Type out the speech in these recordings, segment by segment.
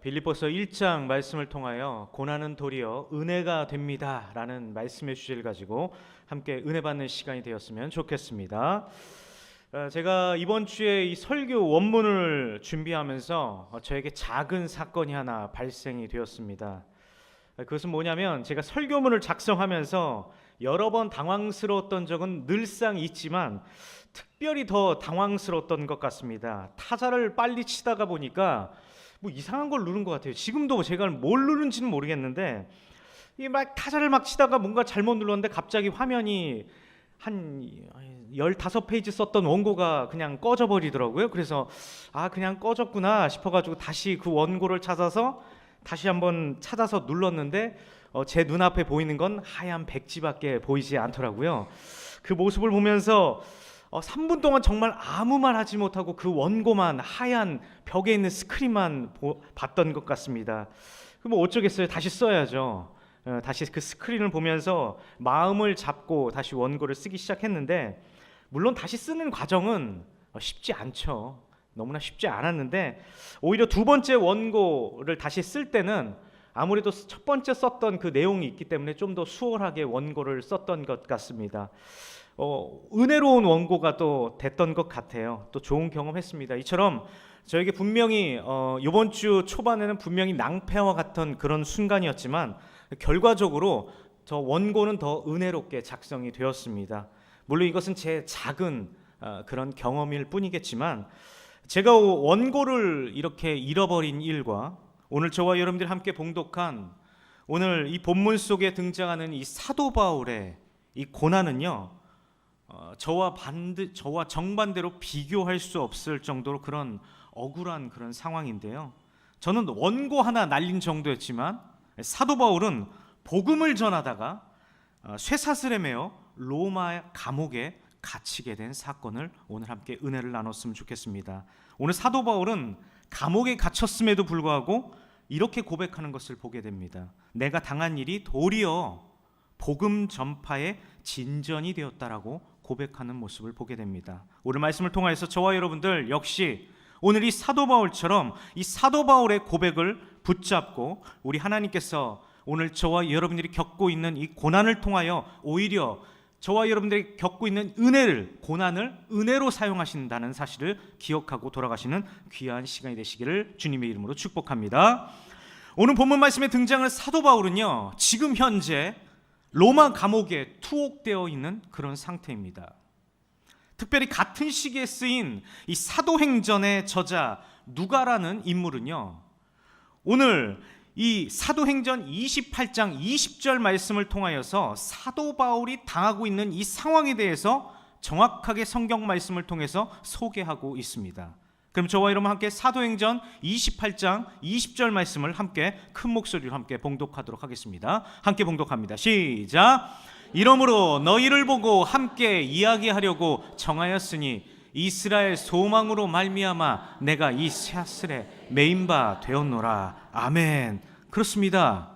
빌립보서 1장 말씀을 통하여 고난은 도리어 은혜가 됩니다 라는 말씀의 주제를 가지고 함께 은혜 받는 시간이 되었으면 좋겠습니다. 제가 이번 주에 이 설교 원문을 준비하면서 저에게 작은 사건이 하나 발생이 되었습니다. 그것은 뭐냐면, 제가 설교문을 작성하면서 여러 번 당황스러웠던 적은 늘상 있지만 특별히 더 당황스러웠던 것 같습니다. 타자를 빨리 치다가 보니까 뭐 이상한 걸 누른 것 같아요. 지금도 제가 뭘 누른지는 모르겠는데 이 막 타자를 막 치다가 뭔가 잘못 눌렀는데 갑자기 화면이 한 15페이지 썼던 원고가 그냥 꺼져 버리더라고요. 그래서 그냥 꺼졌구나 싶어가지고 다시 그 원고를 찾아서 다시 한번 찾아서 눌렀는데 제 눈앞에 보이는 건 하얀 백지밖에 보이지 않더라고요. 그 모습을 보면서 3분 동안 정말 아무 말 하지 못하고 그 원고만, 하얀 벽에 있는 스크린만 봤던 것 같습니다. 그럼 뭐 어쩌겠어요. 다시 써야죠. 다시 그 스크린을 보면서 마음을 잡고 다시 원고를 쓰기 시작했는데, 물론 다시 쓰는 과정은 쉽지 않죠. 너무나 쉽지 않았는데 오히려 두 번째 원고를 다시 쓸 때는 아무래도 첫 번째 썼던 그 내용이 있기 때문에 좀 더 수월하게 원고를 썼던 것 같습니다. 은혜로운 원고가 또 됐던 것 같아요. 또 좋은 경험했습니다. 이처럼 저에게 분명히 이번 주 초반에는 분명히 낭패와 같은 그런 순간이었지만 결과적으로 저 원고는 더 은혜롭게 작성이 되었습니다. 물론 이것은 제 작은 그런 경험일 뿐이겠지만, 제가 원고를 이렇게 잃어버린 일과 오늘 저와 여러분들이 함께 봉독한 오늘 이 본문 속에 등장하는 이 사도 바울의 이 고난은요, 저와 정반대로 비교할 수 없을 정도로 그런 억울한 그런 상황인데요. 저는 원고 하나 날린 정도였지만 사도 바울은 복음을 전하다가 쇠사슬에 매어 로마 감옥에 갇히게 된 사건을 오늘 함께 은혜를 나눴으면 좋겠습니다. 오늘 사도 바울은 감옥에 갇혔음에도 불구하고 이렇게 고백하는 것을 보게 됩니다. 내가 당한 일이 도리어 복음 전파의 진전이 되었다라고 고백하는 모습을 보게 됩니다. 오늘 말씀을 통해서 저와 여러분들 역시 오늘 이 사도 바울처럼 이 사도 바울의 고백을 붙잡고 우리 하나님께서 오늘 저와 여러분들이 겪고 있는 이 고난을 통하여 오히려 저와 여러분들이 겪고 있는 고난을 은혜로 사용하신다는 사실을 기억하고 돌아가시는 귀한 시간이 되시기를 주님의 이름으로 축복합니다. 오늘 본문 말씀에 등장하는 사도 바울은요, 지금 현재 로마 감옥에 투옥되어 있는 그런 상태입니다. 특별히 같은 시기에 쓰인 이 사도행전의 저자 누가라는 인물은요, 오늘 이 사도행전 28장 20절 말씀을 통하여서 사도 바울이 당하고 있는 이 상황에 대해서 정확하게 성경 말씀을 통해서 소개하고 있습니다. 그럼 저와 여러분 함께 사도행전 28장 20절 말씀을 함께 큰 목소리로 함께 봉독하도록 하겠습니다. 함께 봉독합니다. 시작. 이러므로 너희를 보고 함께 이야기하려고 정하였으니 이스라엘 소망으로 말미암아 내가 이 쇠사슬에 매인 바 되었노라. 아멘. 그렇습니다.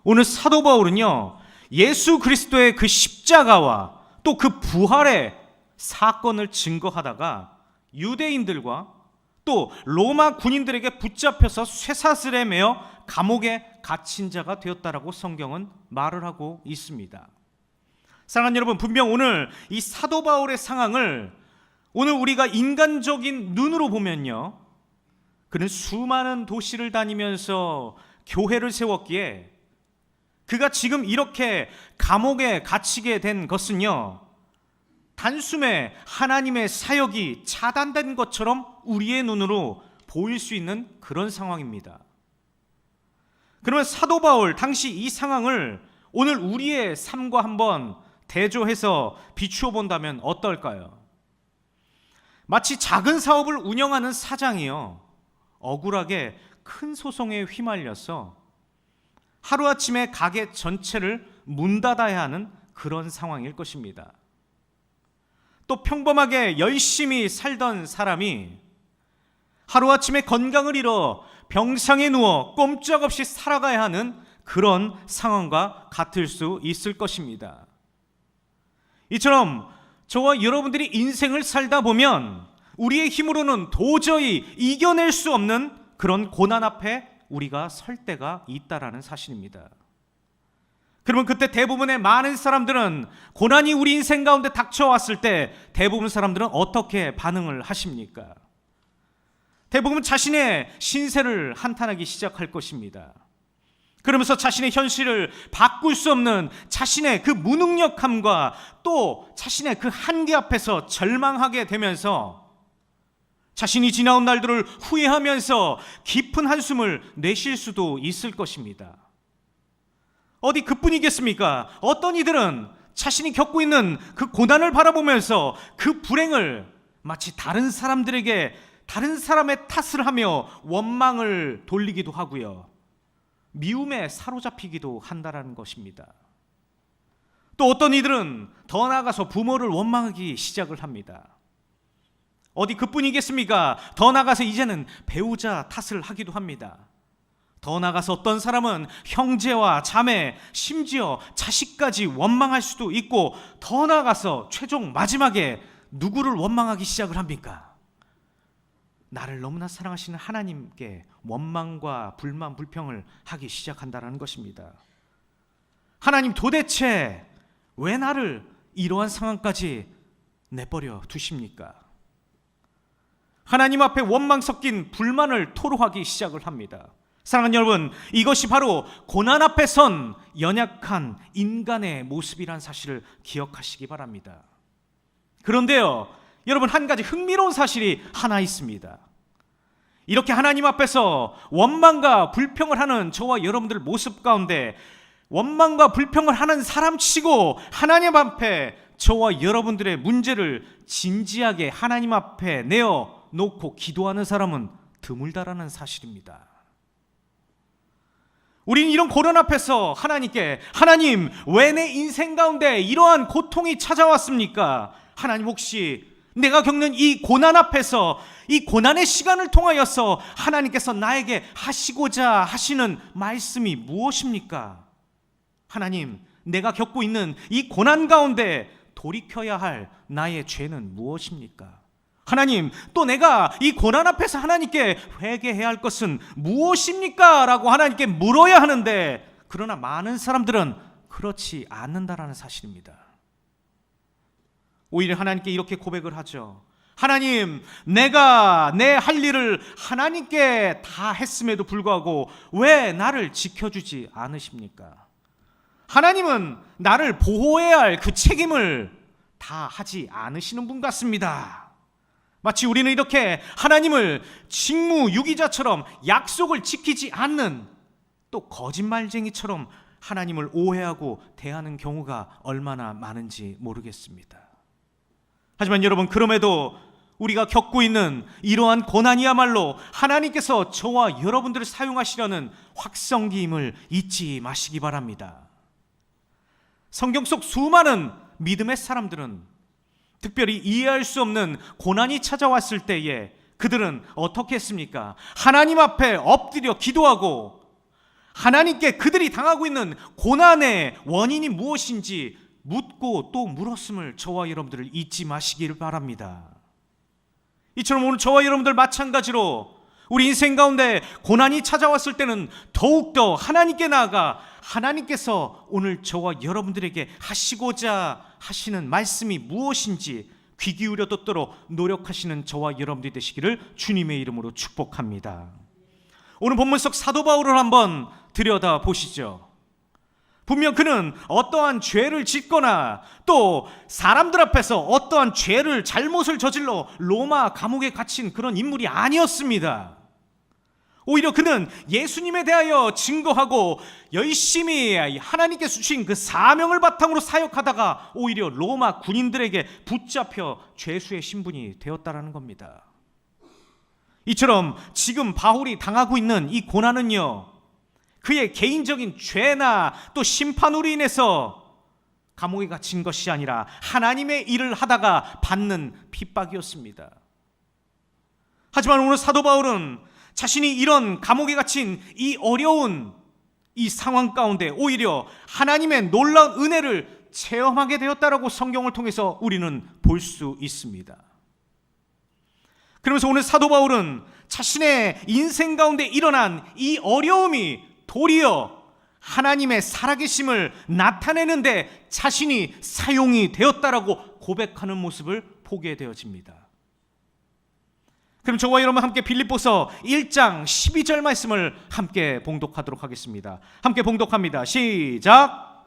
오늘 사도 바울은요, 예수 그리스도의 그 십자가와 또 그 부활의 사건을 증거하다가 유대인들과 또 로마 군인들에게 붙잡혀서 쇠사슬에 매어 감옥에 갇힌 자가 되었다라고 성경은 말을 하고 있습니다. 사랑하는 여러분, 분명 오늘 이 사도 바울의 상황을 오늘 우리가 인간적인 눈으로 보면요, 그는 수많은 도시를 다니면서 교회를 세웠기에 그가 지금 이렇게 감옥에 갇히게 된 것은요, 단숨에 하나님의 사역이 차단된 것처럼 우리의 눈으로 보일 수 있는 그런 상황입니다. 그러면 사도 바울 당시 이 상황을 오늘 우리의 삶과 한번 대조해서 비추어 본다면 어떨까요? 마치 작은 사업을 운영하는 사장이요, 억울하게 큰 소송에 휘말려서 하루아침에 가게 전체를 문 닫아야 하는 그런 상황일 것입니다. 또 평범하게 열심히 살던 사람이 하루아침에 건강을 잃어 병상에 누워 꼼짝없이 살아가야 하는 그런 상황과 같을 수 있을 것입니다. 이처럼 저와 여러분들이 인생을 살다 보면 우리의 힘으로는 도저히 이겨낼 수 없는 그런 고난 앞에 우리가 설 때가 있다라는 사실입니다. 그러면 그때 대부분의 많은 사람들은 고난이 우리 인생 가운데 닥쳐왔을 때 대부분 사람들은 어떻게 반응을 하십니까? 대부분 자신의 신세를 한탄하기 시작할 것입니다. 그러면서 자신의 현실을 바꿀 수 없는 자신의 그 무능력함과 또 자신의 그 한계 앞에서 절망하게 되면서 자신이 지나온 날들을 후회하면서 깊은 한숨을 내쉴 수도 있을 것입니다. 어디 그뿐이겠습니까? 어떤 이들은 자신이 겪고 있는 그 고난을 바라보면서 그 불행을 마치 다른 사람들에게 다른 사람의 탓을 하며 원망을 돌리기도 하고요. 미움에 사로잡히기도 한다는 것입니다. 또 어떤 이들은 더 나아가서 부모를 원망하기 시작을 합니다. 어디 그뿐이겠습니까? 더 나아가서 이제는 배우자 탓을 하기도 합니다. 더 나아가서 어떤 사람은 형제와 자매, 심지어 자식까지 원망할 수도 있고, 더 나아가서 최종 마지막에 누구를 원망하기 시작을 합니까? 나를 너무나 사랑하시는 하나님께 원망과 불만, 불평을 하기 시작한다는 것입니다. 하나님, 도대체 왜 나를 이러한 상황까지 내버려 두십니까? 하나님 앞에 원망 섞인 불만을 토로하기 시작을 합니다. 사랑하는 여러분, 이것이 바로 고난 앞에 선 연약한 인간의 모습이란 사실을 기억하시기 바랍니다. 그런데요, 여러분, 한 가지 흥미로운 사실이 하나 있습니다. 이렇게 하나님 앞에서 원망과 불평을 하는 저와 여러분들 모습 가운데 원망과 불평을 하는 사람치고 하나님 앞에 저와 여러분들의 문제를 진지하게 하나님 앞에 내어놓고 기도하는 사람은 드물다라는 사실입니다. 우리는 이런 고난 앞에서 하나님께, 하나님, 왜 내 인생 가운데 이러한 고통이 찾아왔습니까? 하나님, 혹시 내가 겪는 이 고난 앞에서, 이 고난의 시간을 통하여서 하나님께서 나에게 하시고자 하시는 말씀이 무엇입니까? 하나님, 내가 겪고 있는 이 고난 가운데 돌이켜야 할 나의 죄는 무엇입니까? 하나님, 또 내가 이 고난 앞에서 하나님께 회개해야 할 것은 무엇입니까? 라고 하나님께 물어야 하는데, 그러나 많은 사람들은 그렇지 않는다라는 사실입니다. 오히려 하나님께 이렇게 고백을 하죠. 하나님, 내가 내 할 일을 하나님께 다 했음에도 불구하고 왜 나를 지켜주지 않으십니까? 하나님은 나를 보호해야 할 그 책임을 다 하지 않으시는 분 같습니다. 마치 우리는 이렇게 하나님을 직무유기자처럼 약속을 지키지 않는, 또 거짓말쟁이처럼 하나님을 오해하고 대하는 경우가 얼마나 많은지 모르겠습니다. 하지만 여러분, 그럼에도 우리가 겪고 있는 이러한 고난이야말로 하나님께서 저와 여러분들을 사용하시려는 확성기임을 잊지 마시기 바랍니다. 성경 속 수많은 믿음의 사람들은 특별히 이해할 수 없는 고난이 찾아왔을 때에 그들은 어떻게 했습니까? 하나님 앞에 엎드려 기도하고 하나님께 그들이 당하고 있는 고난의 원인이 무엇인지 묻고 또 물었음을 저와 여러분들을 잊지 마시기를 바랍니다. 이처럼 오늘 저와 여러분들 마찬가지로 우리 인생 가운데 고난이 찾아왔을 때는 더욱더 하나님께 나아가 하나님께서 오늘 저와 여러분들에게 하시고자 하시는 말씀이 무엇인지 귀 기울여 듣도록 노력하시는 저와 여러분들이 되시기를 주님의 이름으로 축복합니다. 오늘 본문 속 사도 바울을 한번 들여다 보시죠. 분명 그는 어떠한 죄를 짓거나 또 사람들 앞에서 어떠한 죄를, 잘못을 저질러 로마 감옥에 갇힌 그런 인물이 아니었습니다. 오히려 그는 예수님에 대하여 증거하고 열심히 하나님께서 주신 그 사명을 바탕으로 사역하다가 오히려 로마 군인들에게 붙잡혀 죄수의 신분이 되었다라는 겁니다. 이처럼 지금 바울이 당하고 있는 이 고난은요, 그의 개인적인 죄나 또 심판으로 인해서 감옥에 갇힌 것이 아니라 하나님의 일을 하다가 받는 핍박이었습니다. 하지만 오늘 사도 바울은 자신이 이런 감옥에 갇힌 이 어려운 이 상황 가운데 오히려 하나님의 놀라운 은혜를 체험하게 되었다라고 성경을 통해서 우리는 볼 수 있습니다. 그러면서 오늘 사도 바울은 자신의 인생 가운데 일어난 이 어려움이 도리어 하나님의 살아계심을 나타내는데 자신이 사용이 되었다라고 고백하는 모습을 보게 되어집니다. 그럼 저와 여러분 함께 빌립보서 1장 12절 말씀을 함께 봉독하도록 하겠습니다. 함께 봉독합니다. 시작.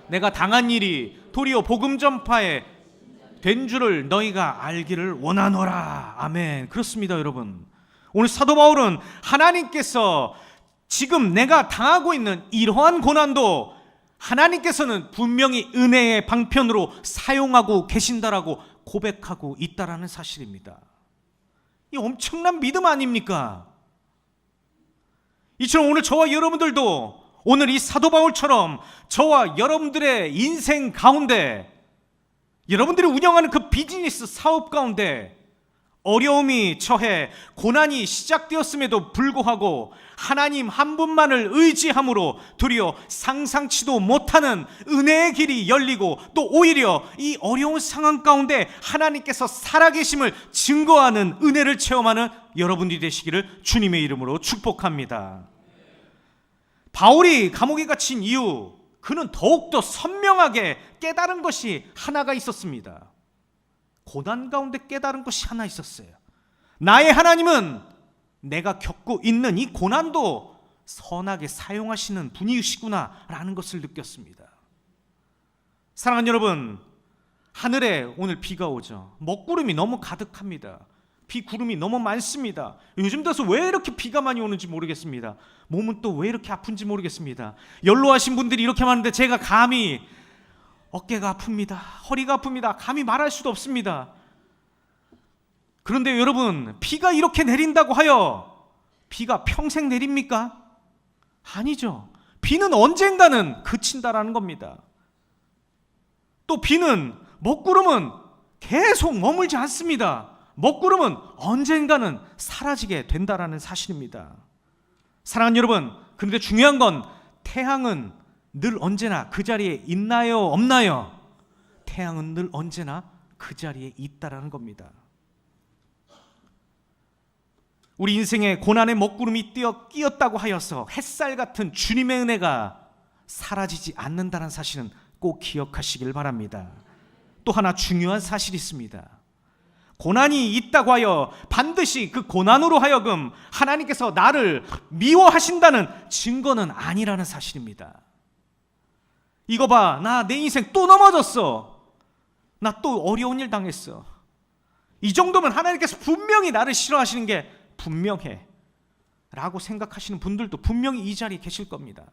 내가 당한 일이 도리어 복음 전파에 된 줄을 너희가 알기를 원하노라. 아멘. 그렇습니다, 여러분. 오늘 사도 바울은 하나님께서 지금 내가 당하고 있는 이러한 고난도 하나님께서는 분명히 은혜의 방편으로 사용하고 계신다라고 고백하고 있다라는 사실입니다. 이 엄청난 믿음 아닙니까? 이처럼 오늘 저와 여러분들도 오늘 이 사도 바울처럼 저와 여러분들의 인생 가운데, 여러분들이 운영하는 그 비즈니스 사업 가운데 어려움이 처해 고난이 시작되었음에도 불구하고 하나님 한 분만을 의지함으로 도리어 상상치도 못하는 은혜의 길이 열리고 또 오히려 이 어려운 상황 가운데 하나님께서 살아계심을 증거하는 은혜를 체험하는 여러분들이 되시기를 주님의 이름으로 축복합니다. 바울이 감옥에 갇힌 이유, 그는 더욱더 선명하게 깨달은 것이 하나가 있었습니다. 고난 가운데 깨달은 것이 하나 있었어요. 나의 하나님은 내가 겪고 있는 이 고난도 선하게 사용하시는 분이시구나 라는 것을 느꼈습니다. 사랑하는 여러분, 하늘에 오늘 비가 오죠. 먹구름이 너무 가득합니다. 비구름이 너무 많습니다. 요즘 들어서 왜 이렇게 비가 많이 오는지 모르겠습니다. 몸은 또 왜 이렇게 아픈지 모르겠습니다. 연로하신 분들이 이렇게 많은데 제가 감히 어깨가 아픕니다. 허리가 아픕니다. 감히 말할 수도 없습니다. 그런데 여러분, 비가 이렇게 내린다고 하여 비가 평생 내립니까? 아니죠. 비는 언젠가는 그친다라는 겁니다. 또 비는, 먹구름은 계속 머물지 않습니다. 먹구름은 언젠가는 사라지게 된다라는 사실입니다. 사랑하는 여러분, 그런데 중요한 건 태양은 늘 언제나 그 자리에 있나요? 없나요? 태양은 늘 언제나 그 자리에 있다라는 겁니다. 우리 인생에 고난의 먹구름이 끼었다고 하여서 햇살 같은 주님의 은혜가 사라지지 않는다는 사실은 꼭 기억하시길 바랍니다. 또 하나 중요한 사실이 있습니다. 고난이 있다고 하여 반드시 그 고난으로 하여금 하나님께서 나를 미워하신다는 증거는 아니라는 사실입니다. 이거 봐, 나 내 인생 또 넘어졌어. 나 또 어려운 일 당했어. 이 정도면 하나님께서 분명히 나를 싫어하시는 게 분명해 라고 생각하시는 분들도 분명히 이 자리에 계실 겁니다.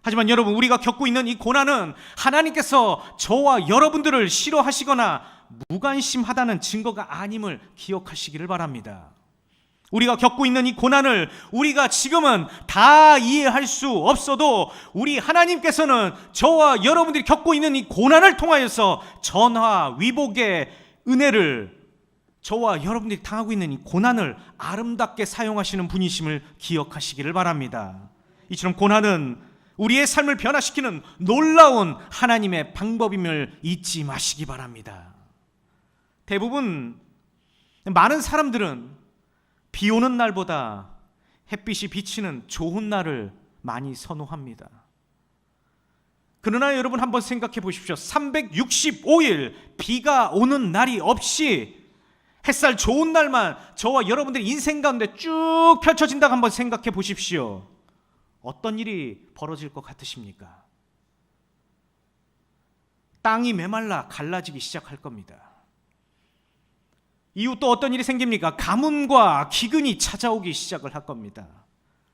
하지만 여러분, 우리가 겪고 있는 이 고난은 하나님께서 저와 여러분들을 싫어하시거나 무관심하다는 증거가 아님을 기억하시기를 바랍니다. 우리가 겪고 있는 이 고난을 우리가 지금은 다 이해할 수 없어도 우리 하나님께서는 저와 여러분들이 겪고 있는 이 고난을 통하여서 전화위복의 은혜를, 저와 여러분들이 당하고 있는 이 고난을 아름답게 사용하시는 분이심을 기억하시기를 바랍니다. 이처럼 고난은 우리의 삶을 변화시키는 놀라운 하나님의 방법임을 잊지 마시기 바랍니다. 대부분 많은 사람들은 비 오는 날보다 햇빛이 비치는 좋은 날을 많이 선호합니다. 그러나 여러분 한번 생각해 보십시오. 365일 비가 오는 날이 없이 햇살 좋은 날만 저와 여러분들의 인생 가운데 쭉 펼쳐진다고 한번 생각해 보십시오. 어떤 일이 벌어질 것 같으십니까? 땅이 메말라 갈라지기 시작할 겁니다. 이후 또 어떤 일이 생깁니까? 가뭄과 기근이 찾아오기 시작을 할 겁니다.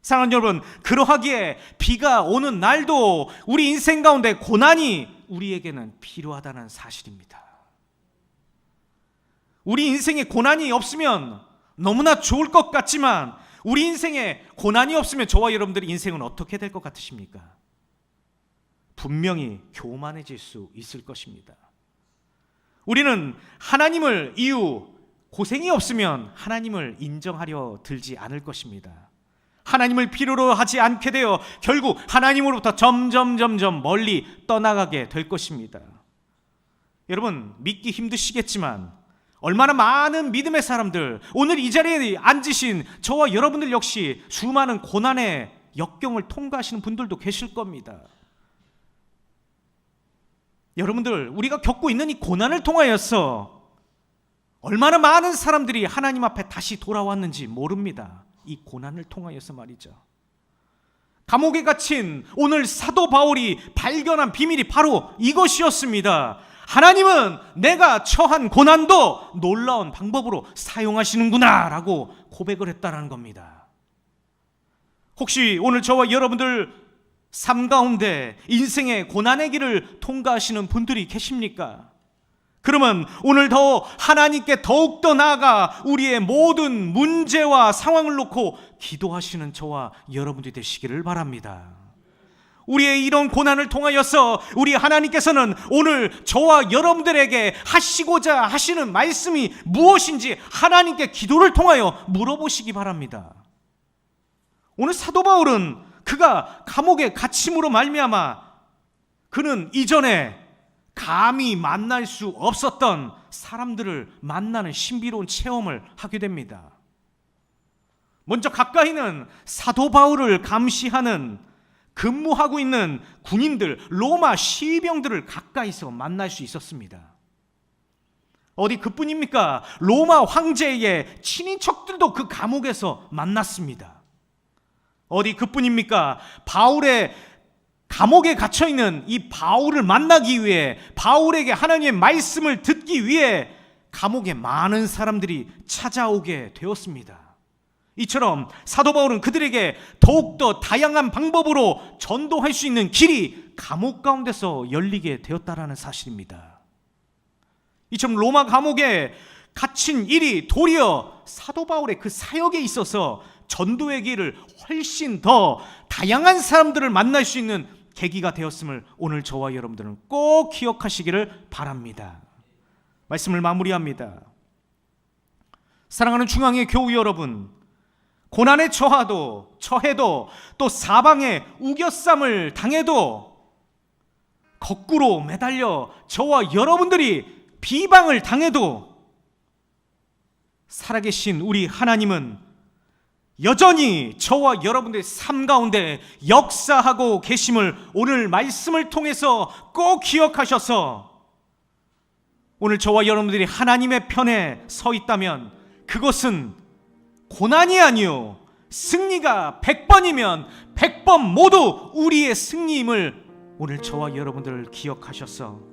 사랑하는 여러분, 그러하기에 비가 오는 날도 우리 인생 가운데 고난이 우리에게는 필요하다는 사실입니다. 우리 인생에 고난이 없으면 너무나 좋을 것 같지만 우리 인생에 고난이 없으면 저와 여러분들의 인생은 어떻게 될 것 같으십니까? 분명히 교만해질 수 있을 것입니다. 우리는 하나님을 이유 고생이 없으면 하나님을 인정하려 들지 않을 것입니다. 하나님을 필요로 하지 않게 되어 결국 하나님으로부터 점점 멀리 떠나가게 될 것입니다. 여러분, 믿기 힘드시겠지만 얼마나 많은 믿음의 사람들, 오늘 이 자리에 앉으신 저와 여러분들 역시 수많은 고난의 역경을 통과하시는 분들도 계실 겁니다. 여러분들, 우리가 겪고 있는 이 고난을 통하여서 얼마나 많은 사람들이 하나님 앞에 다시 돌아왔는지 모릅니다. 이 고난을 통하여서 말이죠. 감옥에 갇힌 오늘 사도 바울이 발견한 비밀이 바로 이것이었습니다. 하나님은 내가 처한 고난도 놀라운 방법으로 사용하시는구나 라고 고백을 했다는 겁니다. 혹시 오늘 저와 여러분들 삶 가운데 인생의 고난의 길을 통과하시는 분들이 계십니까? 그러면 오늘 더 하나님께 더욱더 나아가 우리의 모든 문제와 상황을 놓고 기도하시는 저와 여러분들이 되시기를 바랍니다. 우리의 이런 고난을 통하여서 우리 하나님께서는 오늘 저와 여러분들에게 하시고자 하시는 말씀이 무엇인지 하나님께 기도를 통하여 물어보시기 바랍니다. 오늘 사도 바울은 그가 감옥에 갇힘으로 말미암아 그는 이전에 감히 만날 수 없었던 사람들을 만나는 신비로운 체험을 하게 됩니다. 먼저 가까이는 사도 바울을 감시하는 근무하고 있는 군인들, 로마 시병들을 가까이서 만날 수 있었습니다. 어디 그뿐입니까? 로마 황제의 친인척들도 그 감옥에서 만났습니다. 어디 그뿐입니까? 바울의 감옥에 갇혀있는 이 바울을 만나기 위해, 바울에게 하나님의 말씀을 듣기 위해 감옥에 많은 사람들이 찾아오게 되었습니다. 이처럼 사도 바울은 그들에게 더욱더 다양한 방법으로 전도할 수 있는 길이 감옥 가운데서 열리게 되었다라는 사실입니다. 이처럼 로마 감옥에 갇힌 일이 도리어 사도 바울의 그 사역에 있어서 전도의 길을 훨씬 더 다양한 사람들을 만날 수 있는 계기가 되었음을 오늘 저와 여러분들은 꼭 기억하시기를 바랍니다. 말씀을 마무리합니다. 사랑하는 중앙의 교우 여러분, 고난에 처해도 또 사방에 우겨쌈을 당해도 거꾸로 매달려 저와 여러분들이 비방을 당해도 살아계신 우리 하나님은 여전히 저와 여러분들의 삶 가운데 역사하고 계심을 오늘 말씀을 통해서 꼭 기억하셔서 오늘 저와 여러분들이 하나님의 편에 서 있다면 그것은 고난이 아니요 승리가 100번이면 100번 모두 우리의 승리임을 오늘 저와 여러분들 기억하셔서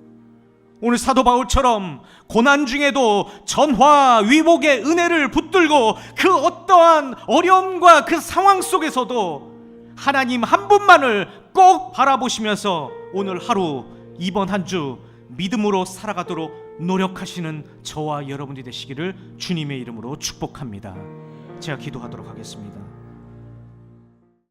오늘 사도 바울처럼 고난 중에도 전화위복의 은혜를 붙들고 그 어떠한 어려움과 그 상황 속에서도 하나님 한 분만을 꼭 바라보시면서 오늘 하루 이번 한 주 믿음으로 살아가도록 노력하시는 저와 여러분이 되시기를 주님의 이름으로 축복합니다. 제가 기도하도록 하겠습니다.